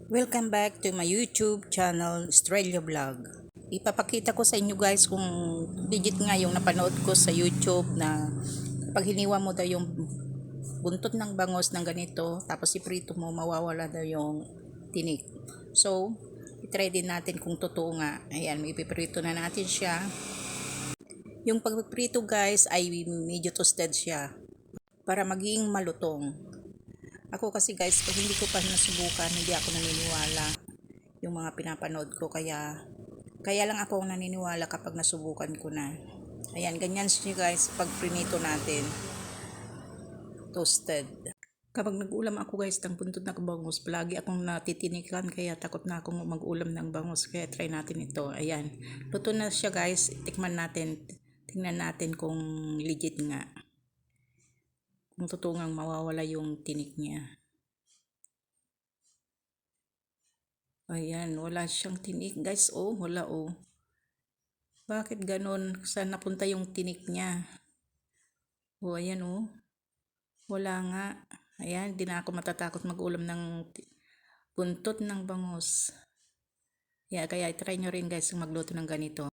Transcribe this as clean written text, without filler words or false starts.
Welcome back to my YouTube channel, Australia Vlog. Ipapakita ko sa inyo guys kung legit nga yung napanood ko sa YouTube na kapag hiniwa mo daw yung buntot ng bangos ng ganito, tapos iprito mo, mawawala daw yung tinik. So, itry din natin kung totoo nga. Ayan, may ipiprito na natin siya. Yung pagprito guys ay medyo toasted siya para maging malutong. Ako kasi guys, pag hindi ko pa nasubukan, hindi ako naniniwala yung mga pinapanood ko. Kaya lang ako naniniwala kapag nasubukan ko na. Ayan, ganyan siya guys pag prinito natin. Toasted. Kapag nag-ulam ako guys ng buntot na bangus, palagi akong natitinikan kaya takot na akong mag-ulam ng bangus. Kaya try natin ito. Ayan, luto na siya guys. Tikman natin. Tingnan natin kung legit nga. Kung totoo ngang mawawala yung tinik niya. Ayan, wala siyang tinik guys. Oh, wala oh. Bakit ganon? Saan napunta yung tinik niya? Oh, ayan oh. Wala nga. Ayan, di na ako matatakot mag-ulam ng buntot ng bangus. Kaya try nyo rin guys magluto ng ganito.